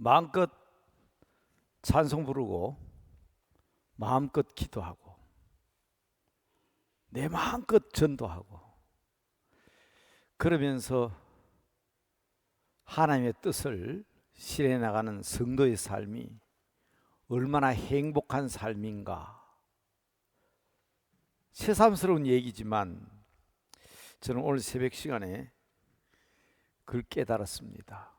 마음껏 찬송 부르고 마음껏 기도하고 내 마음껏 전도하고 그러면서 하나님의 뜻을 실현해 나가는 성도의 삶이 얼마나 행복한 삶인가. 새삼스러운 얘기지만 저는 오늘 새벽 시간에 그걸 깨달았습니다.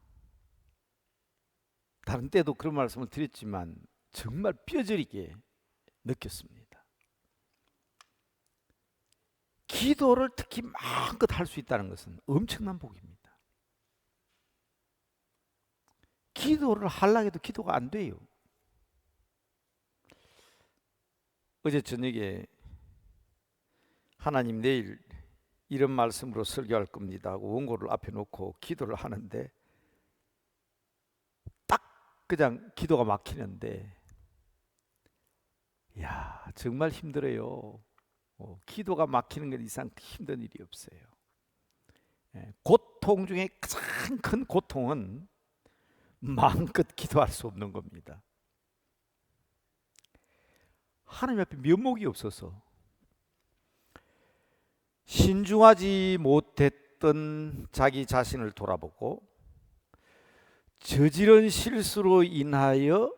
다른 때도 그런 말씀을 드렸지만 정말 뼈저리게 느꼈습니다. 기도를 특히 마음껏 할 수 있다는 것은 엄청난 복입니다. 기도를 하려고 해도 기도가 안 돼요. 어제 저녁에 하나님 내일 이런 말씀으로 설교할 겁니다 하고 원고를 앞에 놓고 기도를 하는데 딱 그냥 기도가 막히는데 야 정말 힘들어요. 기도가 막히는 것 이상 힘든 일이 없어요. 고통 중에 가장 큰 고통은 마음껏 기도할 수 없는 겁니다. 하나님 앞에 면목이 없어서 신중하지 못했던 자기 자신을 돌아보고 저지른 실수로 인하여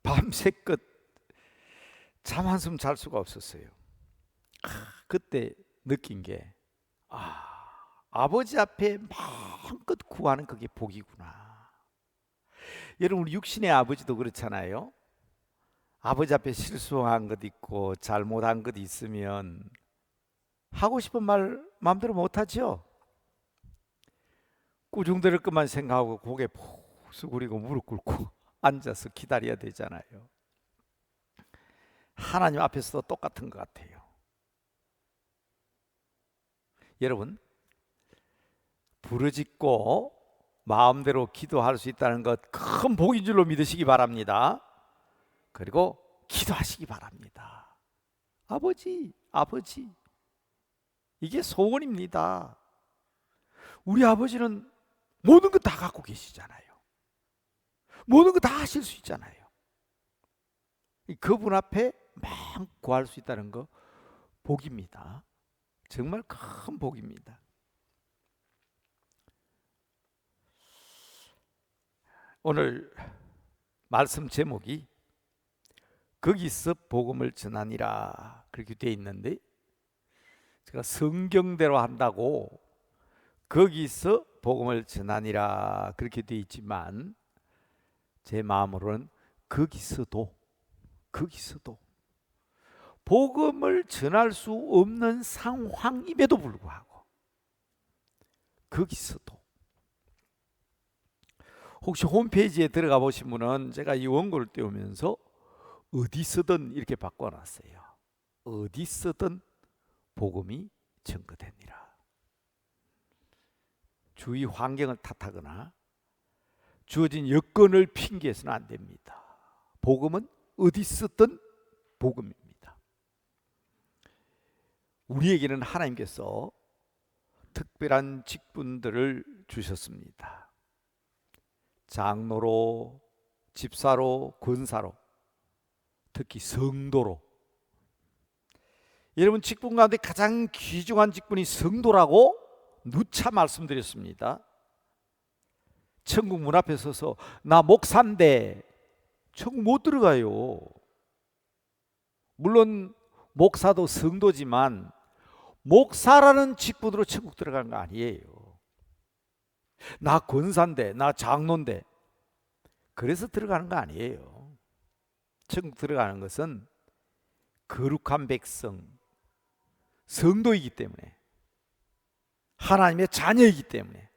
밤새껏 잠 한숨 잘 수가 없었어요. 그때 느낀 게 아버지 앞에 마음껏 구하는 그게 복이구나. 여러분 우리 육신의 아버지도 그렇잖아요. 아버지 앞에 실수한 것 있고 잘못한 것 있으면 하고 싶은 말 마음대로 못하죠. 꾸중들을 것만 생각하고 고개 푹 숙이고 무릎 꿇고 앉아서 기다려야 되잖아요. 하나님 앞에서도 똑같은 것 같아요. 여러분 부르짖고 마음대로 기도할 수 있다는 것 큰 복인 줄로 믿으시기 바랍니다. 그리고 기도하시기 바랍니다. 아버지, 아버지, 이게 소원입니다. 우리 아버지는 모든 거 다 갖고 계시잖아요. 모든 거 다 하실 수 있잖아요. 그분 앞에 막 구할 수 있다는 거 복입니다. 정말 큰 복입니다. 오늘 말씀 제목이 거기서 복음을 전하니라 그렇게 되어 있는데 제가 성경대로 한다고 거기서 복음을 전하니라 그렇게 되어 있지만 제 마음으로는 거기서도 복음을 전할 수 없는 상황임에도 불구하고 거기서도 혹시 홈페이지에 들어가 보신 분은 제가 이 원고를 띄우면서 어디서든 이렇게 바꿔놨어요. 어디서든 복음이 전거되니라. 주위 환경을 탓하거나 주어진 여건을 핑계해서는 안 됩니다. 복음은 어디서든 복음입니다. 우리에게는 하나님께서 특별한 직분들을 주셨습니다. 장로로, 집사로, 권사로, 특히 성도로. 여러분 직분 가운데 가장 귀중한 직분이 성도라고 누차 말씀드렸습니다. 천국 문 앞에 서서 나 목사인데 천국 못 들어가요. 물론 목사도 성도지만 목사라는 직분으로 천국 들어가는 거 아니에요. 나 권사인데 나 장로인데 그래서 들어가는 거 아니에요. 천국 들어가는 것은 거룩한 백성, 성도이기 때문에, 하나님의 자녀이기 때문에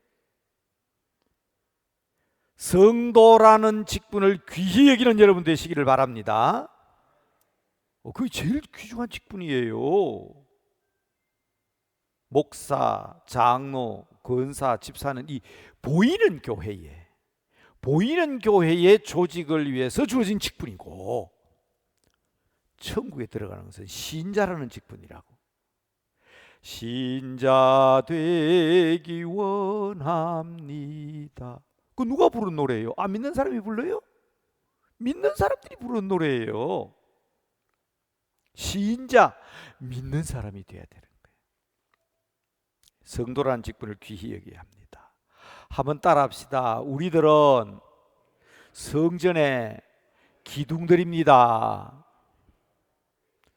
성도라는 직분을 귀히 여기는 여러분 되시기를 바랍니다. 그게 제일 귀중한 직분이에요. 목사, 장로, 권사, 집사는 이 보이는 교회의 조직을 위해서 주어진 직분이고 천국에 들어가는 것은 신자라는 직분이라고. 신자 되기 원합니다. 그 누가 부른 노래예요? 안 믿는 사람이 불러요? 믿는 사람들이 부른 노래예요. 시인자, 믿는 사람이 돼야 되는 거예요. 성도라는 직분을 귀히 여겨야 합니다. 한번 따라합시다. 우리들은 성전의 기둥들입니다.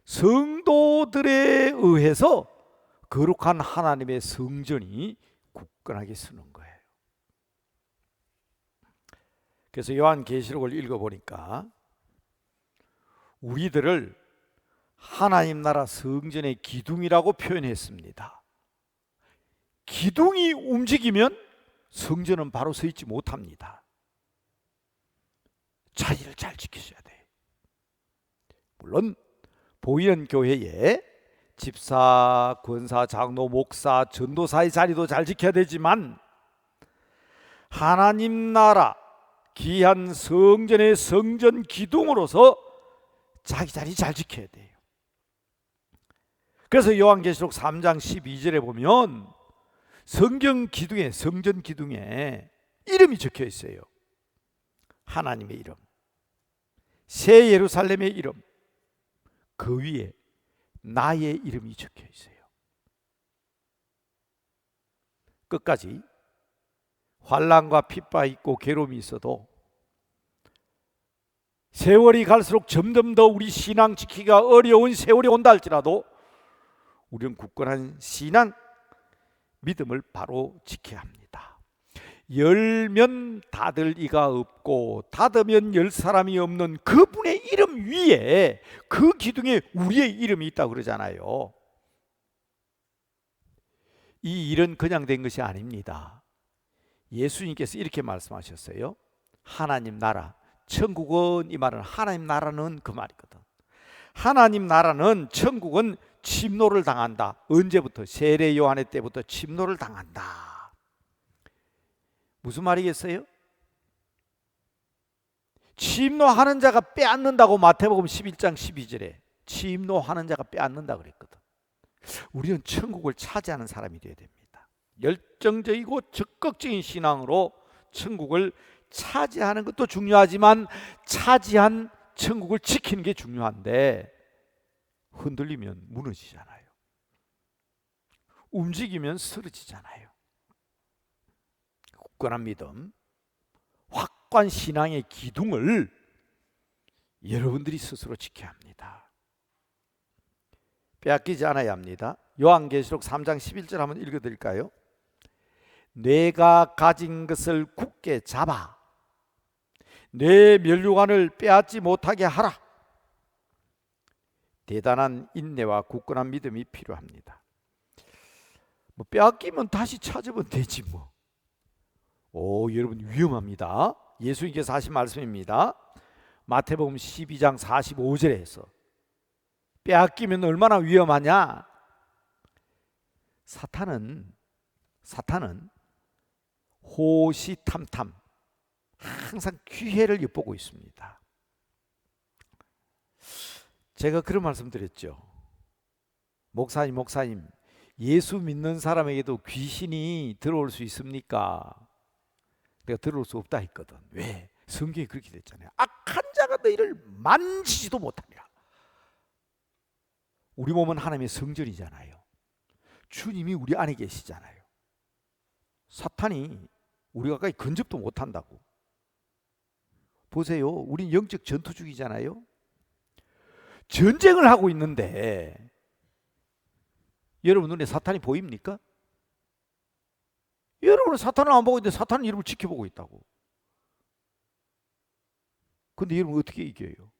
성도들에 의해서 거룩한 하나님의 성전이 굳건하게 서는 거예요. 그래서 요한계시록을 읽어보니까 우리들을 하나님 나라 성전의 기둥이라고 표현했습니다. 기둥이 움직이면 성전은 바로 서 있지 못합니다. 자리를 잘 지키셔야 돼요. 물론 보이는 교회에 집사, 권사, 장로, 목사, 전도사의 자리도 잘 지켜야 되지만 하나님 나라 귀한 성전의 성전 기둥으로서 자기 자리 잘 지켜야 돼요. 그래서 요한계시록 3장 12절에 보면 성전 기둥에 이름이 적혀 있어요. 하나님의 이름, 새 예루살렘의 이름, 그 위에 나의 이름이 적혀 있어요. 끝까지 환난과 핍박이 있고 괴로움이 있어도 세월이 갈수록 점점 더 우리 신앙 지키기가 어려운 세월이 온다 할지라도 우리는 굳건한 신앙, 믿음을 바로 지켜야 합니다. 열면 닫을 이가 없고 닫으면 열 사람이 없는 그분의 이름 위에, 그 기둥에 우리의 이름이 있다고 그러잖아요. 이 일은 그냥 된 것이 아닙니다. 예수님께서 이렇게 말씀하셨어요. 하나님 나라, 천국은, 이 말은 하나님 나라는 그 말이거든. 하나님 나라는, 천국은 침노를 당한다. 언제부터? 세례 요한의 때부터 침노를 당한다. 무슨 말이겠어요? 침노하는 자가 빼앗는다고 마태복음 11장 12절에 침노하는 자가 빼앗는다 그랬거든. 우리는 천국을 차지하는 사람이 되어야 됩니다. 열정적이고 적극적인 신앙으로 천국을 차지하는 것도 중요하지만 차지한 천국을 지키는 게 중요한데 흔들리면 무너지잖아요. 움직이면 쓰러지잖아요. 굳건한 믿음, 확고한 신앙의 기둥을 여러분들이 스스로 지켜야 합니다. 빼앗기지 않아야 합니다. 요한계시록 3장 11절 한번 읽어드릴까요? 내가 가진 것을 굳게 잡아 내 면류관을 빼앗지 못하게 하라. 대단한 인내와 굳건한 믿음이 필요합니다. 뭐 빼앗기면 다시 찾으면 되지 뭐. 여러분 위험합니다. 예수님께서 하신 말씀입니다. 마태복음 12장 45절에서 빼앗기면 얼마나 위험하냐? 사탄은 호시탐탐 항상 기회를 엿보고 있습니다. 제가 그런 말씀 드렸죠. 목사님, 예수 믿는 사람에게도 귀신이 들어올 수 있습니까? 내가 들어올 수 없다 했거든. 왜? 성경이 그렇게 됐잖아요. 악한 자가 너희를 만지지도 못하리라. 우리 몸은 하나님의 성전이잖아요. 주님이 우리 안에 계시잖아요. 사탄이 우리 가까이 근접도 못한다고. 보세요. 우린 영적 전투 중이잖아요. 전쟁을 하고 있는데 여러분 눈에 사탄이 보입니까? 여러분은 사탄을 안 보고 있는데 사탄은 여러분을 지켜보고 있다고. 근데 여러분 어떻게 이겨요?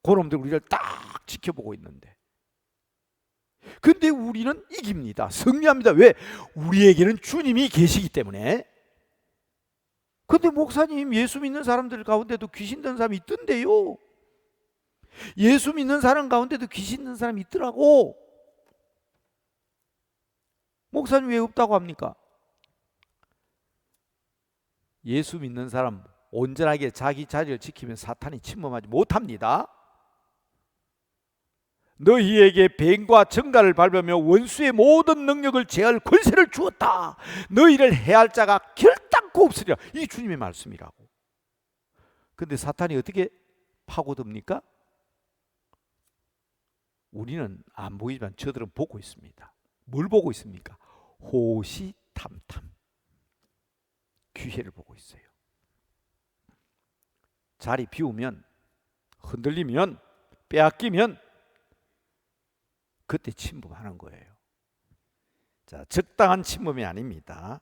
그놈들 우리를 딱 지켜보고 있는데. 근데 우리는 이깁니다. 승리합니다. 왜? 우리에게는 주님이 계시기 때문에. 근데 목사님, 예수 믿는 사람들 가운데도 귀신 든 사람이 있던데요. 예수 믿는 사람 가운데도 귀신 든 사람이 있더라고. 목사님 왜 없다고 합니까? 예수 믿는 사람 온전하게 자기 자리를 지키면 사탄이 침범하지 못합니다. 너희에게 뱀과 정갈을 밟으며 원수의 모든 능력을 제할 권세를 주었다. 너희를 해할 자가 결단코 결코 없으리라. 이 주님의 말씀이라고. 근데 사탄이 어떻게 파고듭니까? 우리는 안 보이지만 저들은 보고 있습니다. 뭘 보고 있습니까? 호시탐탐 기회를 보고 있어요. 자리 비우면, 흔들리면, 빼앗기면 그때 침범하는 거예요. 자, 적당한 침범이 아닙니다.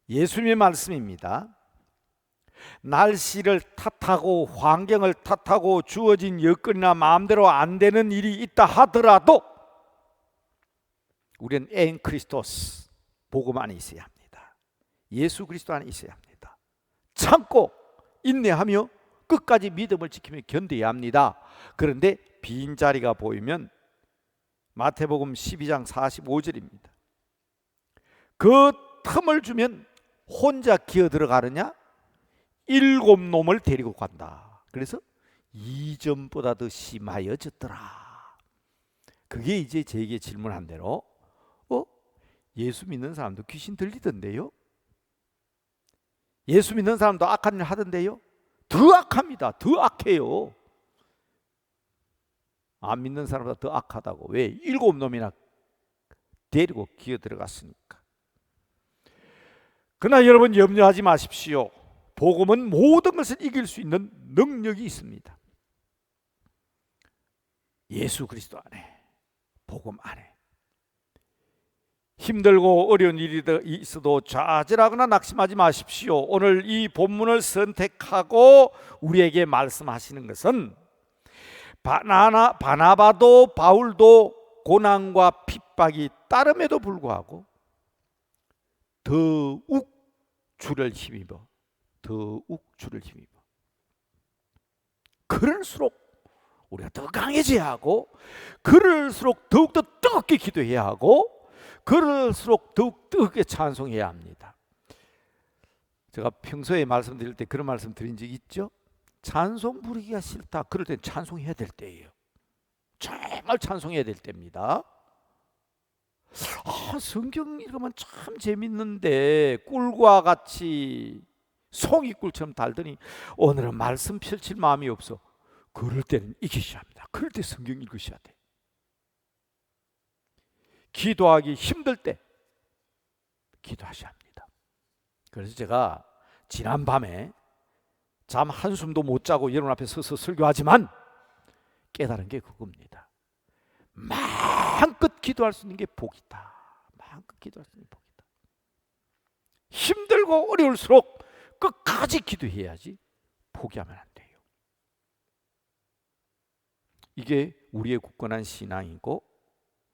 예수님의 말씀입니다. 날씨를 탓하고 환경을 탓하고 주어진 여건이나 마음대로 안 되는 일이 있다 하더라도 우리는 엔 크리스토스, 복음 안에 있어야 합니다. 예수 그리스도 안에 있어야 합니다. 참고 인내하며 끝까지 믿음을 지키며 견뎌야 합니다. 그런데 빈자리가 보이면 마태복음 12장 45절입니다. 그 틈을 주면 혼자 기어 들어가느냐? 7놈을 데리고 간다. 그래서 2전보다 더 심하여졌더라. 그게 이제 제게 질문한 대로 예수 믿는 사람도 귀신 들리던데요? 예수 믿는 사람도 악한 일 하던데요? 더 악합니다. 더 악해요. 안 믿는 사람보다 더 악하다고. 왜? 7놈이나 데리고 기어 들어갔으니까. 그러나 여러분 염려하지 마십시오. 복음은 모든 것을 이길 수 있는 능력이 있습니다. 예수 그리스도 안에, 복음 안에. 힘들고 어려운 일이 있어도 좌절하거나 낙심하지 마십시오. 오늘 이 본문을 선택하고 우리에게 말씀하시는 것은 바나바도 바울도 고난과 핍박이 따름에도 불구하고 더욱 주를 힘입어, 더욱 주를 힘입어. 그럴수록 우리가 더 강해져야 하고, 그럴수록 더욱더 뜨겁게 기도해야 하고, 그럴수록 더욱 뜨겁게 찬송해야 합니다. 제가 평소에 말씀드릴 때 그런 말씀 드린 적이 있죠. 찬송 부르기가 싫다. 그럴 땐 찬송해야 될 때예요. 정말 찬송해야 될 때입니다. 성경 읽으면 참 재밌는데 꿀과 같이 송이꿀처럼 달더니 오늘은 말씀 펼칠 마음이 없어. 그럴 때는 이기셔야 합니다. 그럴 때 성경 읽으셔야 돼. 기도하기 힘들 때 기도하셔야 합니다. 그래서 제가 지난 밤에 잠 한숨도 못 자고 여러분 앞에 서서 설교하지만 깨달은 게 그겁니다. 마음껏 기도할 수 있는 게 복이다. 마음껏 기도할 수 있는 게 복이다. 힘들고 어려울수록 끝까지 기도해야지 포기하면 안 돼요. 이게 우리의 굳건한 신앙이고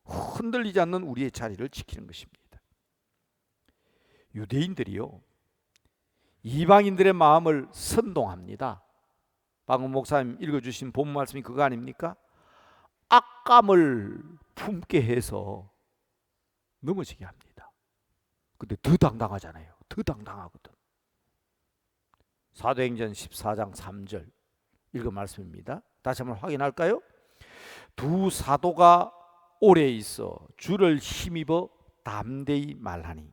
흔들리지 않는 우리의 자리를 지키는 것입니다. 유대인들이요, 이방인들의 마음을 선동합니다. 방금 목사님 읽어주신 본문 말씀이 그거 아닙니까? 악감을 품게 해서 넘어지게 합니다. 근데 더 당당하잖아요. 더 당당하거든. 사도행전 14장 3절 읽은 말씀입니다. 다시 한번 확인할까요? 두 사도가 오래 있어 주를 힘입어 담대히 말하니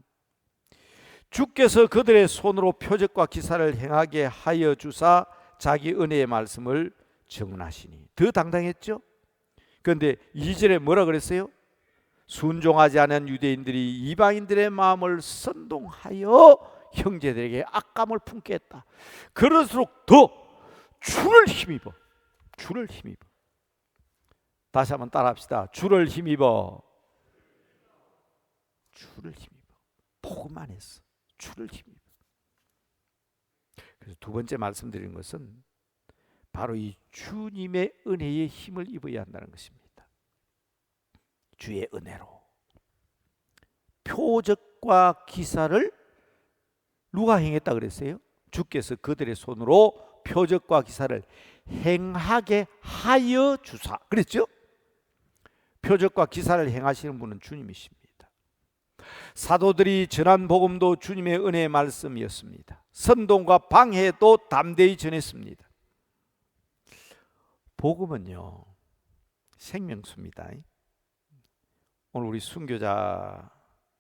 주께서 그들의 손으로 표적과 기사를 행하게 하여 주사 자기 은혜의 말씀을 증언하시니. 더 당당했죠? 그런데 2절에 뭐라 그랬어요? 순종하지 않은 유대인들이 이방인들의 마음을 선동하여 형제들에게 악감을 품게 했다. 그럴수록 더 주를 힘입어. 주를 힘입어. 다시 한번 따라합시다. 주를 힘입어. 주를 힘입어. 복음 안에서 주를 힘입어. 그래서 두 번째 말씀드린 것은 바로 이 주님의 은혜의 힘을 입어야 한다는 것입니다. 주의 은혜로. 표적과 기사를 누가 행했다 그랬어요? 주께서 그들의 손으로 표적과 기사를 행하게 하여 주사. 그랬죠? 표적과 기사를 행하시는 분은 주님이십니다. 사도들이 전한 복음도 주님의 은혜의 말씀이었습니다. 선동과 방해도 담대히 전했습니다. 복음은요, 생명수입니다. 오늘 우리 순교자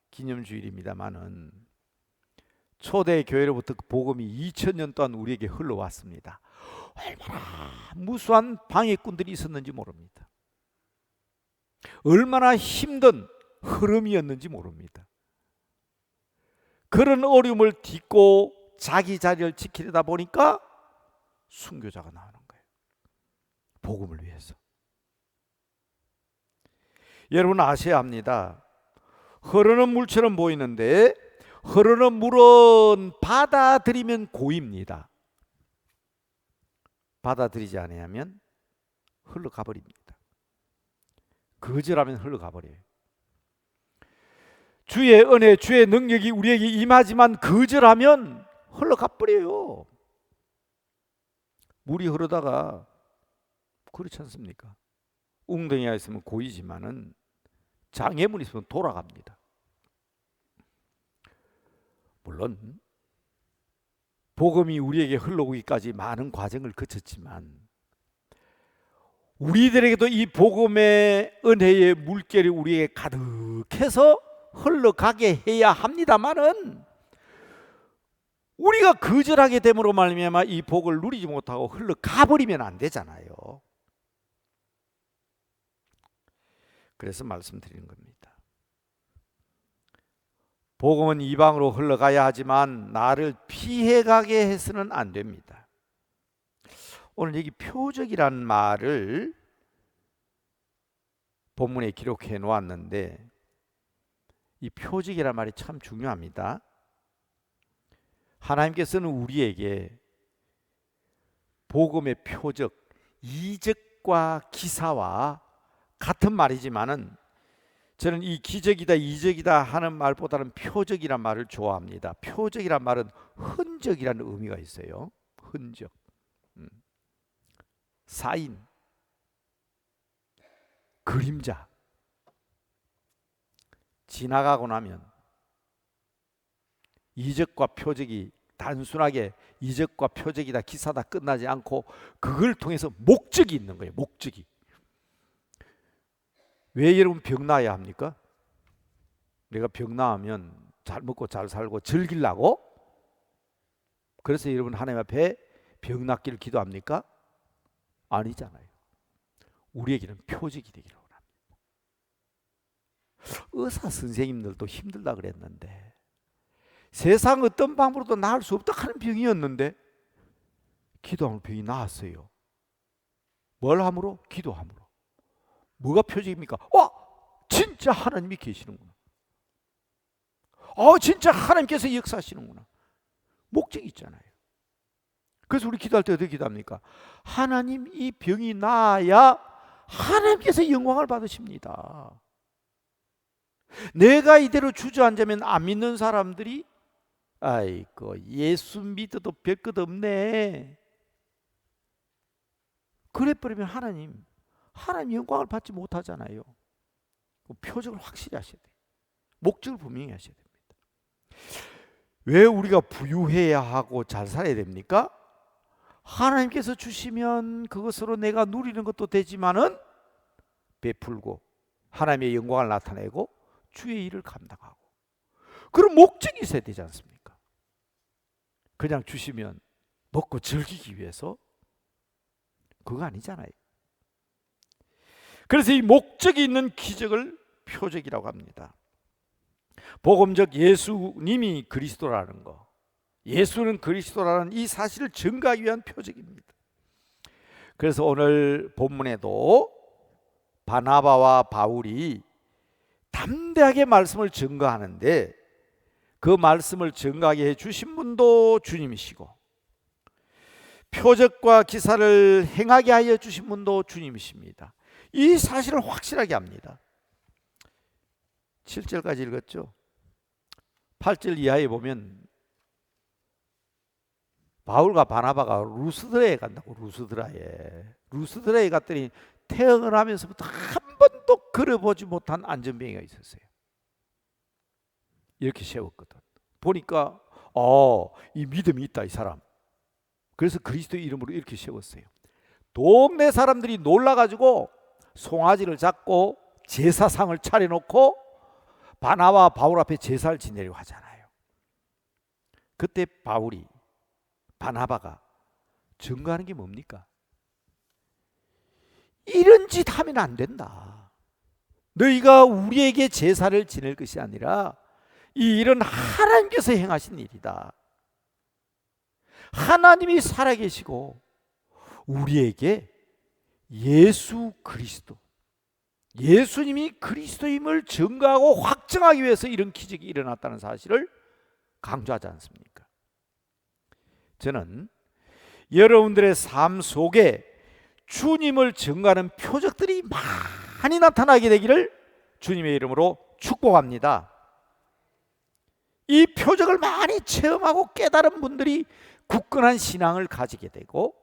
기념주일입니다만은 초대 교회로부터 그 복음이 2000년 동안 우리에게 흘러왔습니다. 얼마나 무수한 방해꾼들이 있었는지 모릅니다. 얼마나 힘든 흐름이었는지 모릅니다. 그런 어려움을 딛고 자기 자리를 지키려다 보니까 순교자가 나오는 거예요. 복음을 위해서. 여러분 아셔야 합니다. 흐르는 물처럼 보이는데 흐르는 물은 받아들이면 고입니다. 받아들이지 않으면 흘러가 버립니다. 거절하면 흘러가 버려요. 주의 은혜, 주의 능력이 우리에게 임하지만 거절하면 흘러가 버려요. 물이 흐르다가 그렇지 않습니까? 웅덩이가 있으면 고이지만은 장애물이 있으면 돌아갑니다. 물론 복음이 우리에게 흘러오기까지 많은 과정을 거쳤지만 우리들에게도 이 복음의 은혜의 물결이 우리에게 가득해서 흘러가게 해야 합니다마는 우리가 거절하게 됨으로 말미암아 이 복을 누리지 못하고 흘러가 버리면 안 되잖아요. 그래서 말씀드리는 겁니다. 복음은 이방으로 흘러가야 하지만 나를 피해가게 해서는 안 됩니다. 오늘 여기 표적이라는 말을 본문에 기록해 놓았는데 이 표적이라는 말이 참 중요합니다. 하나님께서는 우리에게 복음의 표적, 이적과 기사와 같은 말이지만은 저는 이 기적이다 이적이다 하는 말보다는 표적이란 말을 좋아합니다. 표적이란 말은 흔적이라는 의미가 있어요. 흔적, 사인, 그림자. 지나가고 나면 이적과 표적이 단순하게 이적과 표적이다 기사다 끝나지 않고 그걸 통해서 목적이 있는 거예요. 목적이. 왜 여러분 병 나야 합니까? 내가 병 나으면 잘 먹고 잘 살고 즐기려고? 그래서 여러분 하나님 앞에 병 낫기를 기도합니까? 아니잖아요. 우리에게는 표적이 되기를 원합니다. 의사 선생님들도 힘들다 그랬는데 세상 어떤 방법으로도 나을 수 없다 하는 병이었는데 기도하면 병이 나았어요. 뭘 함으로? 기도함으로. 뭐가 표적입니까? 진짜 하나님이 계시는구나. 진짜 하나님께서 역사하시는구나. 목적이 있잖아요. 그래서 우리 기도할 때 어떻게 기도합니까? 하나님 이 병이 나아야 하나님께서 영광을 받으십니다. 내가 이대로 주저앉으면 안 믿는 사람들이 아이고 예수 믿어도 별것 없네. 그래버리면 하나님 영광을 받지 못하잖아요. 표적을 확실히 하셔야 돼요. 목적을 분명히 하셔야 됩니다. 왜 우리가 부유해야 하고 잘 살아야 됩니까? 하나님께서 주시면 그것으로 내가 누리는 것도 되지만은 베풀고 하나님의 영광을 나타내고 주의 일을 감당하고 그런 목적이 있어야 되지 않습니까? 그냥 주시면 먹고 즐기기 위해서 그거 아니잖아요. 그래서 이 목적이 있는 기적을 표적이라고 합니다. 복음적 예수님이 그리스도라는 거, 예수는 그리스도라는 이 사실을 증거하기 위한 표적입니다. 그래서 오늘 본문에도 바나바와 바울이 담대하게 말씀을 증거하는데 그 말씀을 증거하게 해주신 분도 주님이시고 표적과 기사를 행하게 하여 주신 분도 주님이십니다. 이 사실을 확실하게 합니다. 7절까지 읽었죠. 8절 이하에 보면 바울과 바나바가 루스드라에 간다고. 루스드라에 갔더니 태어을 하면서부터 한 번도 걸어보지 못한 안전병이가 있었어요. 이렇게 세웠거든. 보니까 이 믿음이 있다 이 사람. 그래서 그리스도의 이름으로 이렇게 세웠어요. 동네 사람들이 놀라가지고 송아지를 잡고 제사상을 차려놓고 바나바 바울 앞에 제사를 지내려고 하잖아요. 그때 바울이, 바나바가 증거하는 게 뭡니까? 이런 짓 하면 안 된다. 너희가 우리에게 제사를 지낼 것이 아니라 이 일은 하나님께서 행하신 일이다. 하나님이 살아계시고 우리에게 예수 그리스도, 예수님이 그리스도임을 증거하고 확증하기 위해서 이런 기적이 일어났다는 사실을 강조하지 않습니까? 저는 여러분들의 삶 속에 주님을 증거하는 표적들이 많이 나타나게 되기를 주님의 이름으로 축복합니다. 이 표적을 많이 체험하고 깨달은 분들이 굳건한 신앙을 가지게 되고,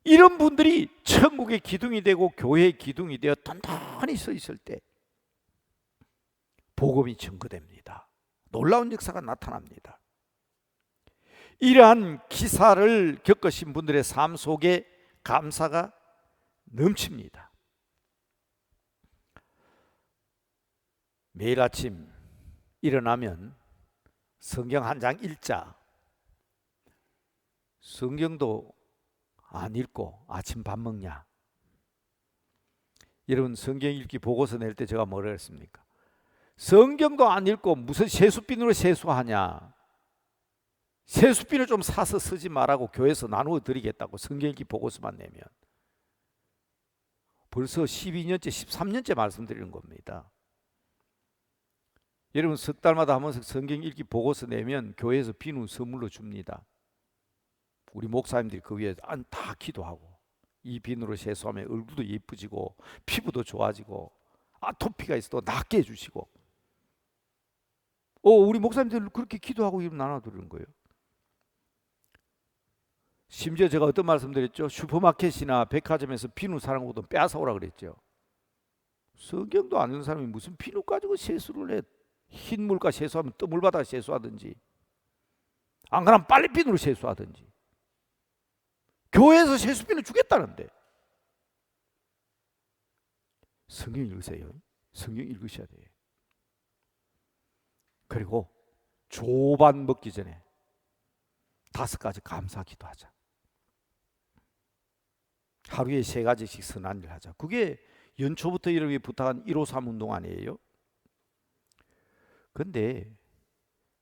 이런 분들이 천국의 기둥이 되고 교회의 기둥이 되어 튼튼히 서 있을 때 복음이 증거됩니다. 놀라운 역사가 나타납니다. 이러한 기사를 겪으신 분들의 삶 속에 감사가 넘칩니다. 매일 아침 일어나면 성경 한 장 읽자. 성경도 안 읽고 아침 밥 먹냐? 여러분, 성경 읽기 보고서 낼 때 제가 뭐라 했습니까? 성경도 안 읽고 무슨 세수빈으로 세수하냐? 세수빈을 좀 사서 쓰지 말라고 교회에서 나누어 드리겠다고 성경 읽기 보고서만 내면. 벌써 12년째 13년째 말씀드리는 겁니다. 여러분, 석 달마다 한 번씩 성경 읽기 보고서 내면 교회에서 비누 선물로 줍니다. 우리 목사님들이 그 위에 다 기도하고, 이 비누로 세수하면 얼굴도 예뻐지고 피부도 좋아지고 아토피가 있어도 낫게 해주시고, 우리 목사님들 그렇게 기도하고 이름 나눠드리는 거예요. 심지어 제가 어떤 말씀드렸죠? 슈퍼마켓이나 백화점에서 비누 사는 것도 빼앗아오라 그랬죠. 성경도 안 읽는 사람이 무슨 비누 가지고 세수를 해? 흰 물과 세수하면 또 물바다에 세수하든지, 안 그러면 빨리 비누로 세수하든지. 교회에서 세수비누 주겠다는데. 성경 읽으세요. 성경 읽으셔야 돼요. 그리고 조반 먹기 전에 5가지 감사 기도하자. 하루에 3가지씩 선한 일 하자. 그게 연초부터 이렇게 부탁한 153 운동 아니에요? 근데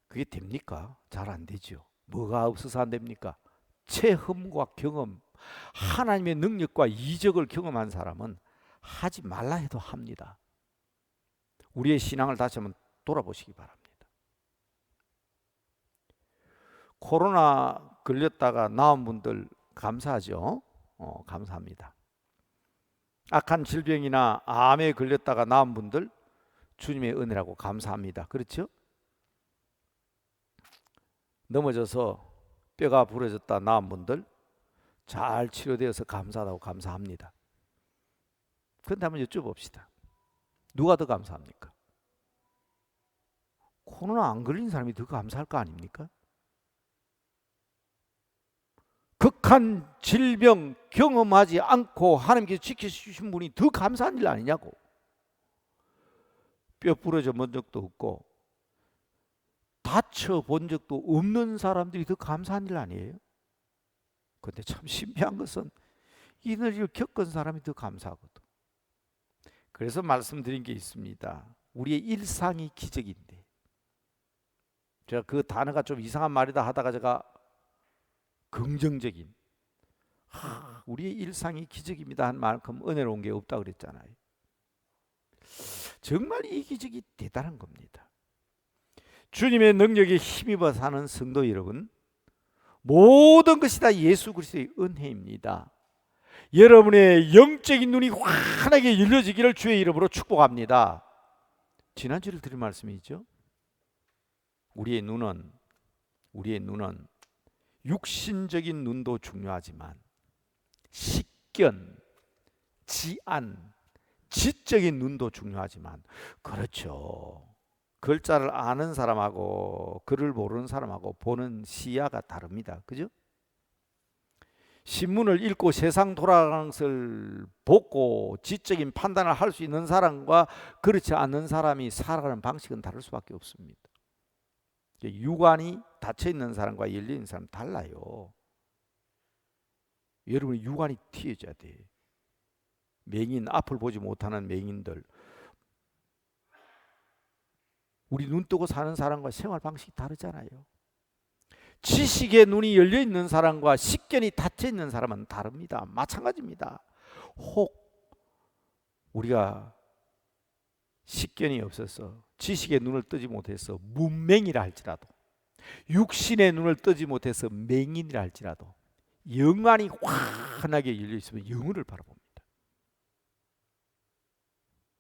그게 됩니까? 잘 안 되죠. 뭐가 없어서 안 됩니까? 체험과 경험, 하나님의 능력과 이적을 경험한 사람은 하지 말라 해도 합니다. 우리의 신앙을 다시 한번 돌아보시기 바랍니다. 코로나 걸렸다가 나은 분들 감사하죠? 감사합니다. 악한 질병이나 암에 걸렸다가 나은 분들 주님의 은혜라고 감사합니다. 그렇죠? 넘어져서 뼈가 부러졌다 나은 분들 잘 치료되어서 감사하다고 감사합니다. 그런데 한번 여쭤봅시다. 누가 더 감사합니까? 코로나 안 걸린 사람이 더 감사할 거 아닙니까? 극한 질병 경험하지 않고 하나님께서 지켜주신 분이 더 감사한 일 아니냐고. 뼈 부러져 본 적도 없고 다쳐 본 적도 없는 사람들이 더 감사한 일 아니에요? 그런데 참 신비한 것은 이런 일을 겪은 사람이 더 감사하거든. 그래서 말씀드린 게 있습니다. 우리의 일상이 기적인데, 제가 그 단어가 좀 이상한 말이다 하다가 제가 긍정적인, 우리의 일상이 기적입니다 한 만큼 은혜로운 게 없다 그랬잖아요. 정말 이 기적이 대단한 겁니다. 주님의 능력에 힘입어 사는 성도 여러분, 모든 것이 다 예수 그리스도의 은혜입니다. 여러분의 영적인 눈이 환하게 열려지기를 주의 이름으로 축복합니다. 지난주에 드린 말씀이죠. 우리의 눈은 육신적인 눈도 중요하지만 식견, 지안, 지적인 눈도 중요하지만, 그렇죠, 글자를 아는 사람하고 글을 모르는 사람하고 보는 시야가 다릅니다. 그죠? 신문을 읽고 세상 돌아가는 것을 보고 지적인 판단을 할 수 있는 사람과 그렇지 않는 사람이 살아가는 방식은 다를 수밖에 없습니다. 유관이 닫혀 있는 사람과 열려 있는 사람 달라요. 여러분이 유관이 트여져야 돼. 맹인, 앞을 보지 못하는 맹인들, 우리 눈 뜨고 사는 사람과 생활 방식이 다르잖아요. 지식의 눈이 열려 있는 사람과 식견이 닫혀 있는 사람은 다릅니다. 마찬가지입니다. 혹 우리가 식견이 없어서 지식의 눈을 뜨지 못해서 문맹이라 할지라도, 육신의 눈을 뜨지 못해서 맹인이라 할지라도 영안이 환하게 열려 있으면 영혼을 바라봅니다.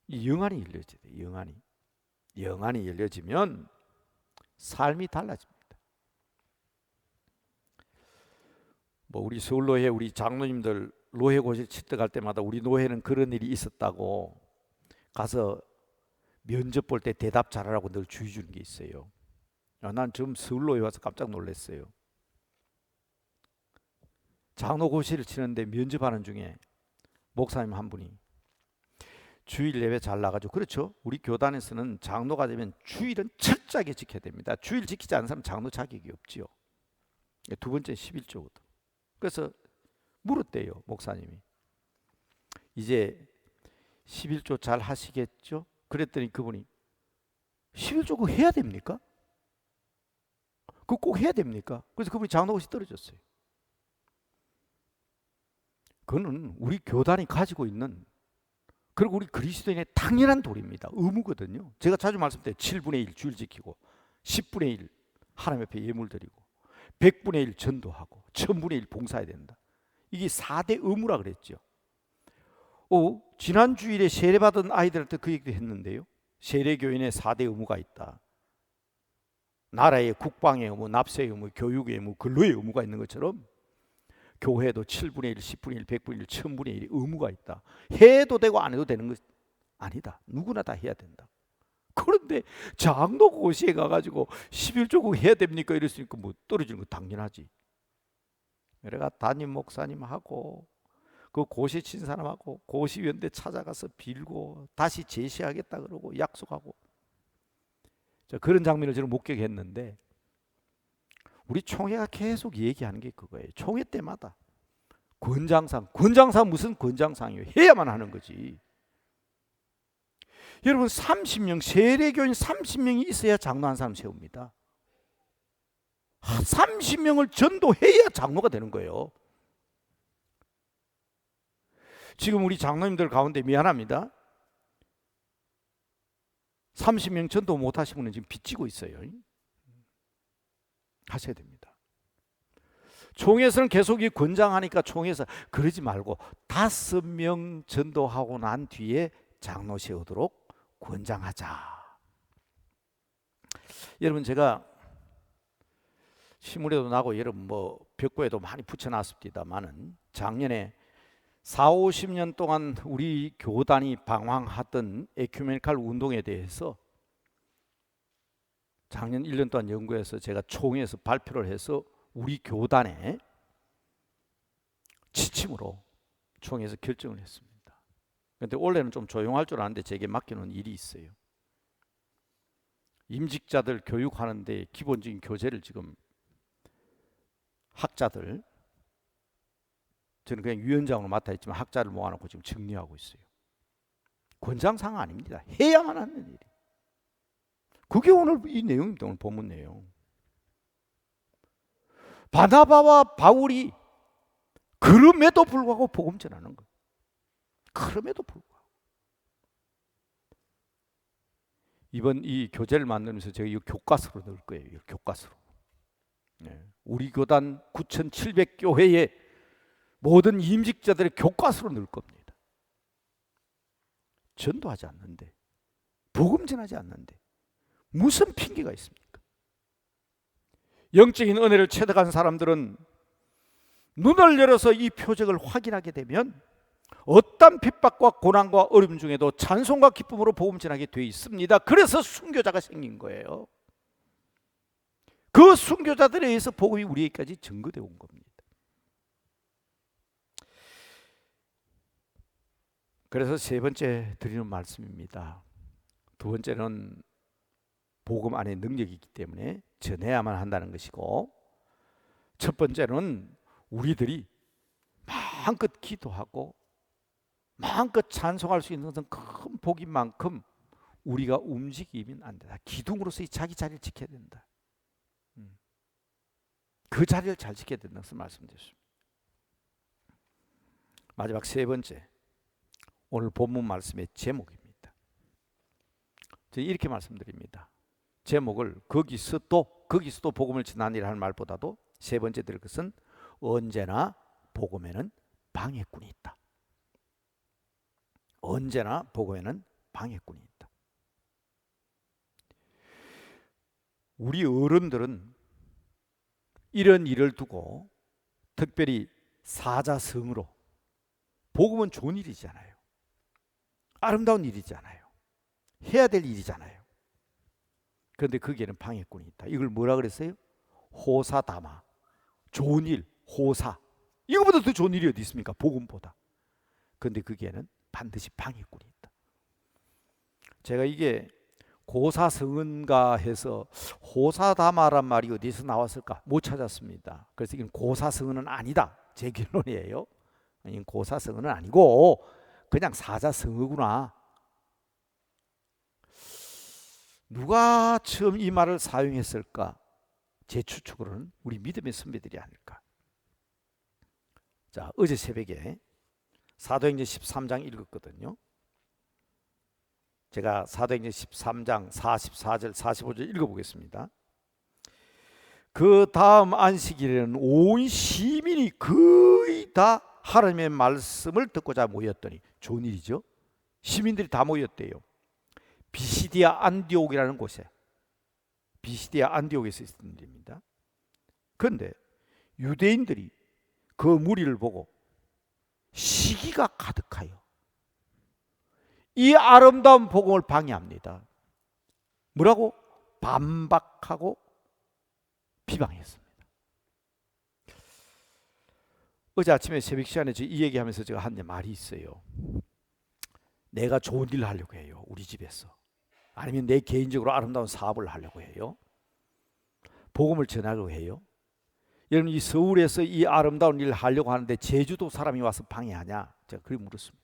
이 영안이 열려져야 돼요. 영안이 열려지면 삶이 달라집니다. 우리 서울노회 우리 장로님들 노회 고실 칠떡할 때마다 우리 노회는 그런 일이 있었다고 가서 면접 볼 때 대답 잘하라고 늘 주의 주는 게 있어요. 난 지금 서울노회 와서 깜짝 놀랐어요. 장로 고시를 치는데 면접하는 중에 목사님 한 분이 주일 예배 잘 나가죠. 그렇죠. 우리 교단에서는 장로가 되면 주일은 철저하게 지켜야 됩니다. 주일 지키지 않는 사람 장로 자격이 없지요. 두 번째 11조거든. 그래서 물었대요. 목사님이 이제 11조 잘 하시겠죠? 그랬더니 그분이 11조 그거 해야 됩니까? 그거 꼭 해야 됩니까? 그래서 그분이 장로고시 떨어졌어요. 그거는 우리 교단이 가지고 있는, 그리고 우리 그리스도인의 당연한 도리입니다. 의무거든요. 제가 자주 말씀드려요. 7분의 1 주일 지키고 10분의 1 하나님 앞에 예물 드리고 100분의 1 전도하고 1000분의 1 봉사해야 된다. 이게 4대 의무라 그랬죠. 지난 주일에 세례받은 아이들한테 그 얘기도 했는데요. 세례교인의 4대 의무가 있다. 나라의 국방의 의무, 납세의 의무, 교육의 의무, 근로의 의무가 있는 것처럼 교회도 7분의 1, 10분의 1, 100분의 1, 1000분의 1의 의무가 있다. 해도 되고 안 해도 되는 것 아니다. 누구나 다 해야 된다. 그런데 장로 고시에 가가지고 11조국 해야 됩니까? 이랬으니까 떨어지는 거 당연하지. 내가 담임 목사님하고 그 고시 친 사람하고 고시위원회 찾아가서 빌고 다시 제시하겠다 그러고 약속하고, 그런 장면을 저는 목격했는데 우리 총회가 계속 얘기하는 게 그거예요. 총회 때마다 권장상 무슨 권장상이에요. 해야만 하는 거지. 여러분 30명 세례교인 30명이 있어야 장로 한 사람 세웁니다. 30명을 전도해야 장로가 되는 거예요. 지금 우리 장로님들 가운데 미안합니다. 30명 전도 못 하신 분은 지금 빚지고 있어요. 하셔야 됩니다. 총회에서는 계속 이 권장하니까 총회에서 그러지 말고 5명 전도하고 난 뒤에 장로 세우도록 권장하자. 여러분 제가 시물에도 나고 여러분 벽고에도 많이 붙여놨습니다만은 작년에 40-50년 동안 우리 교단이 방황하던 에큐메니칼 운동에 대해서 작년 1년 동안 연구해서 제가 총회에서 발표를 해서 우리 교단의 지침으로 총회에서 결정을 했습니다. 그런데 원래는 좀 조용할 줄 아는데 제게 맡겨놓은 일이 있어요. 임직자들 교육하는데 기본적인 교재를 지금 학자들, 저는 그냥 위원장으로 맡아있지만 학자를 모아놓고 지금 정리하고 있어요. 권장사항 아닙니다. 해야만 하는 일이. 그게 오늘 이 내용입니다. 오늘 본문 내용. 바나바와 바울이 그럼에도 불구하고 복음 전하는 거예요. 그럼에도 불구하고. 이번 이 교재를 만들면서 제가 이 교과서로 넣을 거예요. 이 교과서로. 네. 우리 교단 9,700교회의 모든 임직자들의 교과서로 넣을 겁니다. 전도하지 않는데, 복음 전하지 않는데 무슨 핑계가 있습니까? 영적인 은혜를 체득한 사람들은 눈을 열어서 이 표적을 확인하게 되면 어떤 핍박과 고난과 어려움 중에도 찬송과 기쁨으로 복음 전하게 돼 있습니다. 그래서 순교자가 생긴 거예요. 그 순교자들에 의해서 복음이 우리에게까지 증거되어 온 겁니다. 그래서 세 번째 드리는 말씀입니다. 두 번째는 복음 안에 능력이 있기 때문에 전해야만 한다는 것이고, 첫 번째는 우리들이 마음껏 기도하고 마음껏 찬송할 수 있는 것은 큰 복인 만큼 우리가 움직이면 안 된다. 기둥으로서 자기 자리를 지켜야 된다. 그 자리를 잘 지켜야 된다는 것을 말씀드렸습니다. 마지막 세 번째, 오늘 본문 말씀의 제목입니다. 제가 이렇게 말씀드립니다. 제목을 거기서도 복음을 전하니라는 말보다도 세 번째 들 것은 언제나 복음에는 방해꾼이 있다. 언제나 복음에는 방해꾼이 있다. 우리 어른들은 이런 일을 두고, 특별히 사자성으로, 복음은 좋은 일이잖아요. 아름다운 일이잖아요. 해야 될 일이잖아요. 그런데 거기에는 방해꾼이 있다. 이걸 뭐라 그랬어요? 호사다마. 좋은 일, 호사. 이거보다 더 좋은 일이 어디 있습니까? 복음보다. 그런데 거기에는 반드시 방해꾼이 있다. 제가 이게 고사성은가 해서 호사다마란 말이 어디서 나왔을까 못 찾았습니다. 그래서 이건 고사성은은 아니다, 제 결론이에요. 이건 고사성은은 아니고 그냥 사자성어구나. 누가 처음 이 말을 사용했을까? 제 추측으로는 우리 믿음의 선배들이 아닐까. 자, 어제 새벽에 사도행전 13장 읽었거든요. 제가 사도행전 13장 44절 45절 읽어보겠습니다. 그 다음 안식일에는 온 시민이 거의 다 하나님의 말씀을 듣고자 모였더니, 좋은 일이죠. 시민들이 다 모였대요. 비시디아 안디옥이라는 곳에, 비시디아 안디옥에서 있었던 일입니다. 그런데 유대인들이 그 무리를 보고 시기가 가득하여 이 아름다운 복음을 방해합니다. 뭐라고? 반박하고 비방했습니다. 어제 아침에 새벽 시간에 이 얘기하면서 제가 한 말이 있어요. 내가 좋은 일을 하려고 해요, 우리 집에서. 아니면 내 개인적으로 아름다운 사업을 하려고 해요. 복음을 전하려고 해요. 여러분, 이 서울에서 이 아름다운 일을 하려고 하는데 제주도 사람이 와서 방해하냐? 제가 그렇게 물었습니다.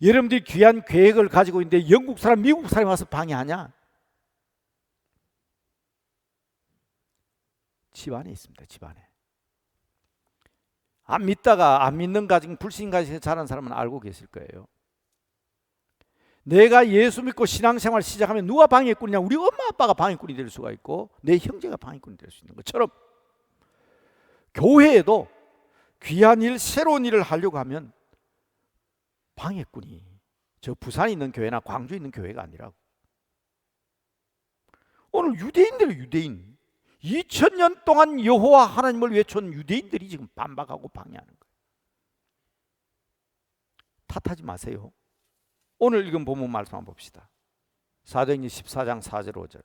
여러분들이 귀한 계획을 가지고 있는데 영국 사람, 미국 사람이 와서 방해하냐? 집안에 있습니다. 집안에. 안 믿다가 안 믿는 가정, 불신 가정에서 자란 사람은 알고 계실 거예요. 내가 예수 믿고 신앙생활 시작하면 누가 방해꾼이냐? 우리 엄마 아빠가 방해꾼이 될 수가 있고 내 형제가 방해꾼이 될 수 있는 것처럼, 교회에도 귀한 일, 새로운 일을 하려고 하면 방해꾼이, 저 부산에 있는 교회나 광주에 있는 교회가 아니라고. 오늘 유대인 2000년 동안 여호와 하나님을 외쳐온 유대인들이 지금 반박하고 방해하는 거예요. 탓하지 마세요. 오늘 읽은 본문 말씀 한번 봅시다. 사도행전 14장 4절 5절.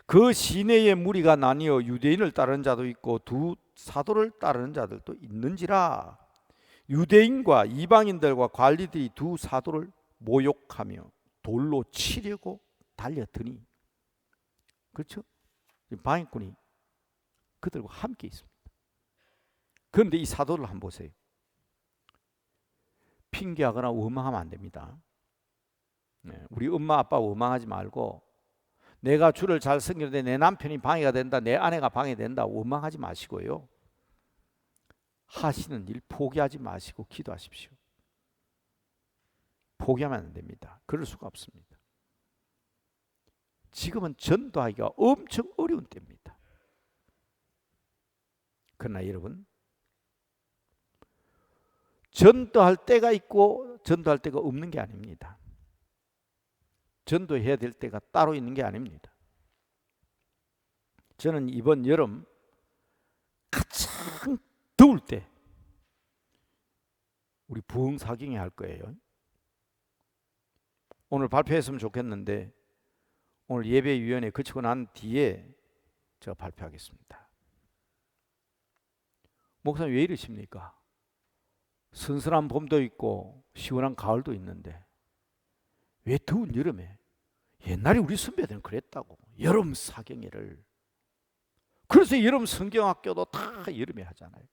그 시내의 무리가 나뉘어 유대인을 따르는 자도 있고 두 사도를 따르는 자들도 있는지라. 유대인과 이방인들과 관리들이 두 사도를 모욕하며 돌로 치려고 달려드니, 그렇죠? 방해꾼이 그들과 함께 있습니다. 그런데 이 사도를 한번 보세요. 핑계하거나 원망하면 안 됩니다. 우리 엄마 아빠 원망하지 말고, 내가 주를 잘 섬기는데 내 남편이 방해가 된다, 내 아내가 방해된다, 원망하지 마시고요. 하시는 일 포기하지 마시고 기도하십시오. 포기하면 안 됩니다. 그럴 수가 없습니다. 지금은 전도하기가 엄청 어려운 때입니다. 그러나 여러분, 전도할 때가 있고 전도할 때가 없는 게 아닙니다. 전도해야 될 때가 따로 있는 게 아닙니다. 저는 이번 여름 가장 더울 때 우리 부흥 사경회 할 거예요. 오늘 발표했으면 좋겠는데 오늘 예배위원회 거치고 난 뒤에 제가 발표하겠습니다. 목사님 왜 이러십니까? 선선한 봄도 있고 시원한 가을도 있는데 왜 더운 여름에? 옛날에 우리 선배들은 그랬다고. 여름 사경회를. 그래서 여름 성경학교도 다 여름에 하잖아요.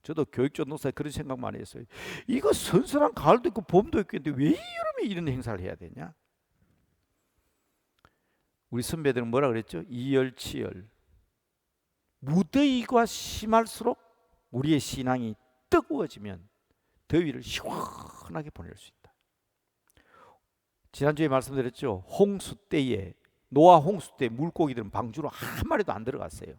저도 교육전도사에 그런 생각 많이 했어요. 이거 선선한 가을도 있고 봄도 있고 있는데 왜 여름에 이런 행사를 해야 되냐? 우리 선배들은 뭐라 그랬죠? 이열치열. 무더위가 심할수록 우리의 신앙이 뜨거워지면 더위를 시원하게 보낼 수 있다. 지난주에 말씀드렸죠. 홍수 때에, 노아 홍수 때 물고기들은 방주로 한 마리도 안 들어갔어요.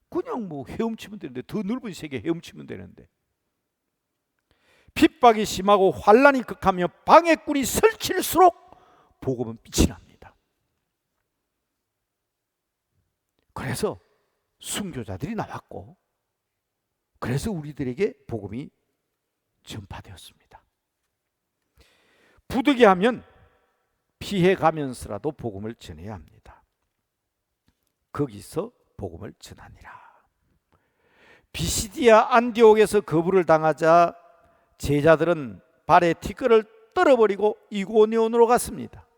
그냥 뭐 헤엄치면 되는데, 더 넓은 세계 헤엄치면 되는데, 핍박이 심하고 환란이 극하며 방해꾼이 설칠수록 복음은 빛이 납니다. 그래서 순교자들이 나왔고, 그래서 우리들에게 복음이 전파되었습니다. 부득이하면 피해가면서라도 복음을 전해야 합니다. 거기서 복음을 전하니라. 비시디아 안디옥에서 거부를 당하자 제자들은 발에 티끌을 떨어버리고 이고니온으로 갔습니다.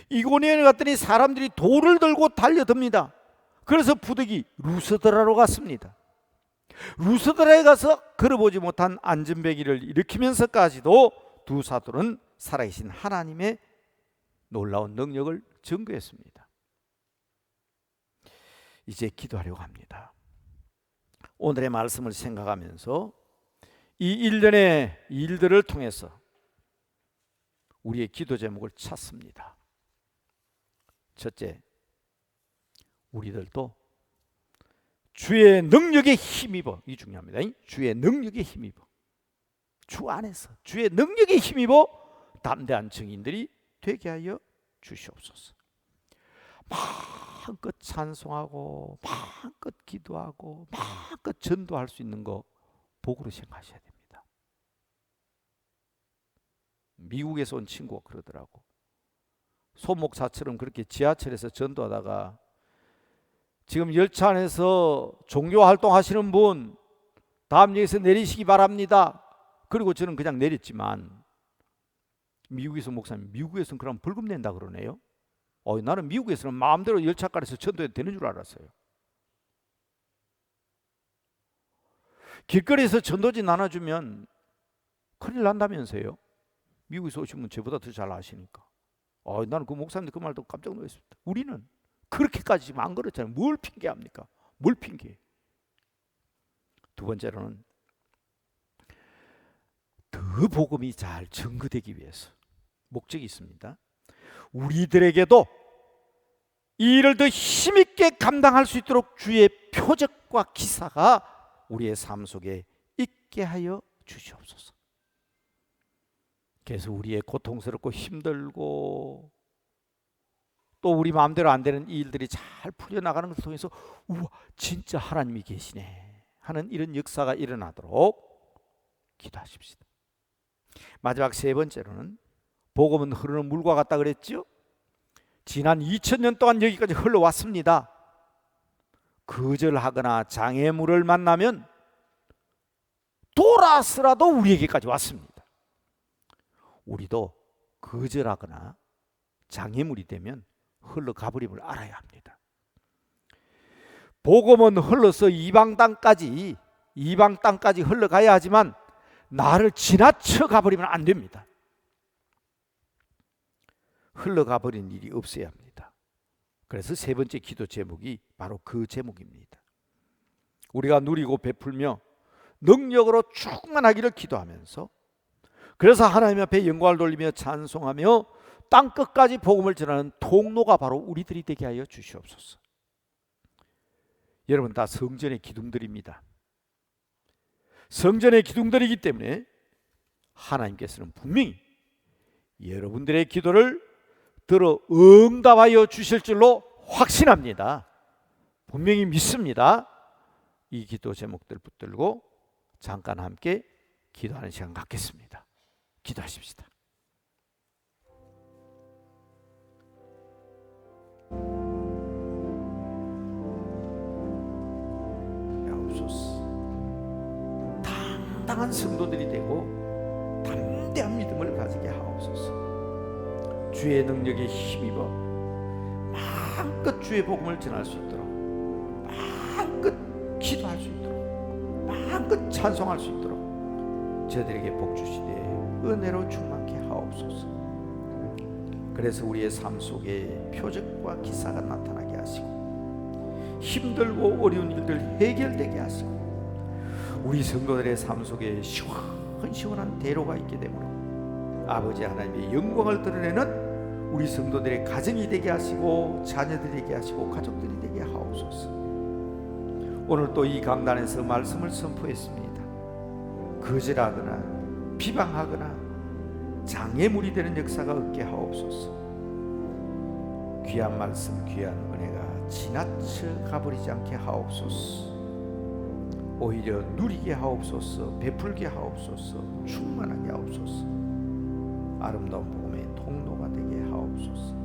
이고니온에 갔더니 사람들이 돌을 들고 달려듭니다. 그래서 부득이 루스드라로 갔습니다. 루스드라에 가서 걸어보지 못한 안전뱅이를 일으키면서까지도 두 사도는 살아계신 하나님의 놀라운 능력을 증거했습니다. 이제 기도하려고 합니다. 오늘의 말씀을 생각하면서 이 일련의 일들을 통해서 우리의 기도 제목을 찾습니다. 첫째, 우리들도 주의 능력에 힘입어, 이 중요합니다. 주의 능력에 힘입어, 주 안에서 주의 능력에 힘입어 담대한 증인들이 되게 하여 주시옵소서. 마음껏 찬송하고 마음껏 기도하고 마음껏 전도할 수 있는 거 복으로 생각하셔야 됩니다. 미국에서 온 친구가 그러더라고. 소목사처럼 그렇게 지하철에서 전도하다가 지금 열차 안에서 종교 활동하시는 분 다음 역에서 내리시기 바랍니다. 그리고 저는 그냥 내렸지만 미국에서 목사님, 미국에서는 그럼 벌금 낸다 그러네요. 나는 미국에서는 마음대로 열차가에서 전도해도 되는 줄 알았어요. 길거리에서 전도지 나눠주면 큰일 난다면서요. 미국에서 오신 분 저보다 더 잘 아시니까. 나는 그 목사님 그 말도 깜짝 놀랐습니다. 우리는 그렇게까지 지금 안 그렇잖아요. 뭘 핑계합니까? 뭘 핑계? 두 번째로는 더 복음이 잘 증거되기 위해서 목적이 있습니다. 우리들에게도 이 일을 더 힘있게 감당할 수 있도록 주의 표적과 기사가 우리의 삶 속에 있게 하여 주시옵소서. 그래서 우리의 고통스럽고 힘들고 또 우리 마음대로 안 되는 이 일들이 잘 풀려나가는 것을 통해서 우와, 진짜 하나님이 계시네 하는 이런 역사가 일어나도록 기도하십시다. 마지막 세 번째로는 복음은 흐르는 물과 같다 그랬죠? 지난 2000년 동안 여기까지 흘러왔습니다. 거절하거나 장애물을 만나면 돌아서라도 우리에게까지 왔습니다. 우리도 거절하거나 장애물이 되면 흘러가버림을 알아야 합니다. 복음은 흘러서 이방 땅까지 흘러가야 하지만 나를 지나쳐 가버리면 안 됩니다. 흘러가 버린 일이 없어야 합니다. 그래서 세 번째 기도 제목이 바로 그 제목입니다. 우리가 누리고 베풀며 능력으로 충만하기를 기도하면서, 그래서 하나님 앞에 영광을 돌리며 찬송하며 땅끝까지 복음을 전하는 통로가 바로 우리들이 되게 하여 주시옵소서. 여러분 다 성전의 기둥들입니다. 성전의 기둥들이기 때문에 하나님께서는 분명히 여러분들의 기도를 들어 응답하여 주실 줄로 확신합니다. 분명히 믿습니다. 이 기도 제목들 붙들고 잠깐 함께 기도하는 시간 갖겠습니다. 기도하십시다. 야옵소서. 당당한 성도들이 되고 담대한 믿음을 가지게 하옵소서. 주의 능력에 힘입어 마음껏 주의 복음을 전할 수 있도록, 마음껏 기도할 수 있도록, 마음껏 찬송할 수 있도록 저들에게 복 주시되 은혜로 충만케 하옵소서. 그래서 우리의 삶 속에 표적과 기사가 나타나게 하시고 힘들고 어려운 일들 해결되게 하시고 우리 성도들의 삶 속에 시원시원한 대로가 있게 되므로 아버지 하나님의 영광을 드러내는 우리 성도들의 가정이 되게 하시고 자녀들이 되게 하시고 가족들이 되게 하옵소서. 오늘 또 이 강단에서 말씀을 선포했습니다. 거절하거나 비방하거나 장애물이 되는 역사가 없게 하옵소서. 귀한 말씀, 귀한 은혜가 지나쳐 가버리지 않게 하옵소서. 오히려 누리게 하옵소서, 베풀게 하옵소서, 충만하게 하옵소서. 아름다운 복음의 통로가 되게 하옵소서.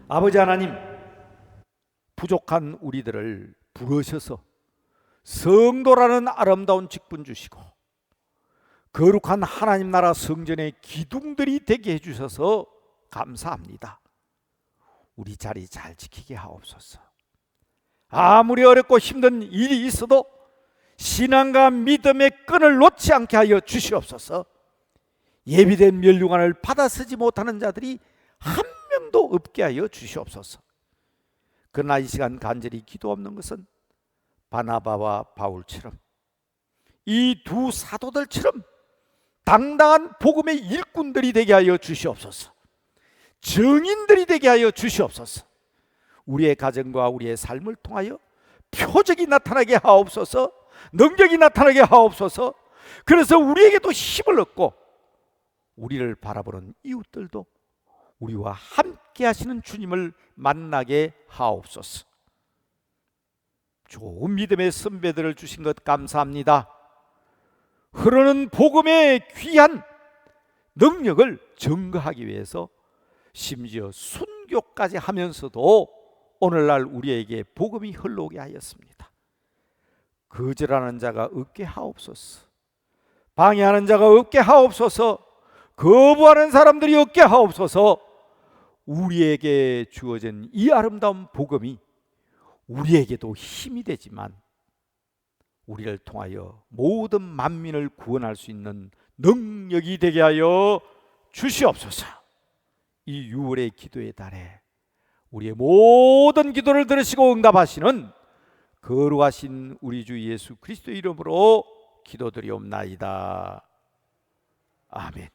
아버지 하나님, 부족한 우리들을 부르셔서 성도라는 아름다운 직분 주시고 거룩한 하나님 나라 성전의 기둥들이 되게 해주셔서 감사합니다. 우리 자리 잘 지키게 하옵소서. 아무리 어렵고 힘든 일이 있어도 신앙과 믿음의 끈을 놓지 않게 하여 주시옵소서. 예비된 멸류관을 받아 쓰지 못하는 자들이 한 명도 없게 하여 주시옵소서. 그러나 이 시간 간절히 기도하는 것은 바나바와 바울처럼 이 두 사도들처럼 당당한 복음의 일꾼들이 되게 하여 주시옵소서. 증인들이 되게 하여 주시옵소서. 우리의 가정과 우리의 삶을 통하여 표적이 나타나게 하옵소서. 능력이 나타나게 하옵소서. 그래서 우리에게도 힘을 얻고 우리를 바라보는 이웃들도 우리와 함께 하시는 주님을 만나게 하옵소서. 좋은 믿음의 선배들을 주신 것 감사합니다. 흐르는 복음의 귀한 능력을 증거하기 위해서 심지어 순교까지 하면서도 오늘날 우리에게 복음이 흘러오게 하였습니다. 거절하는 자가 없게 하옵소서. 방해하는 자가 없게 하옵소서. 거부하는 사람들이 없게 하옵소서. 우리에게 주어진 이 아름다운 복음이 우리에게도 힘이 되지만 우리를 통하여 모든 만민을 구원할 수 있는 능력이 되게 하여 주시옵소서. 이 6월의 기도의 달에 우리의 모든 기도를 들으시고 응답하시는 거룩하신 우리 주 예수 그리스도의 이름으로 기도드리옵나이다. 아멘.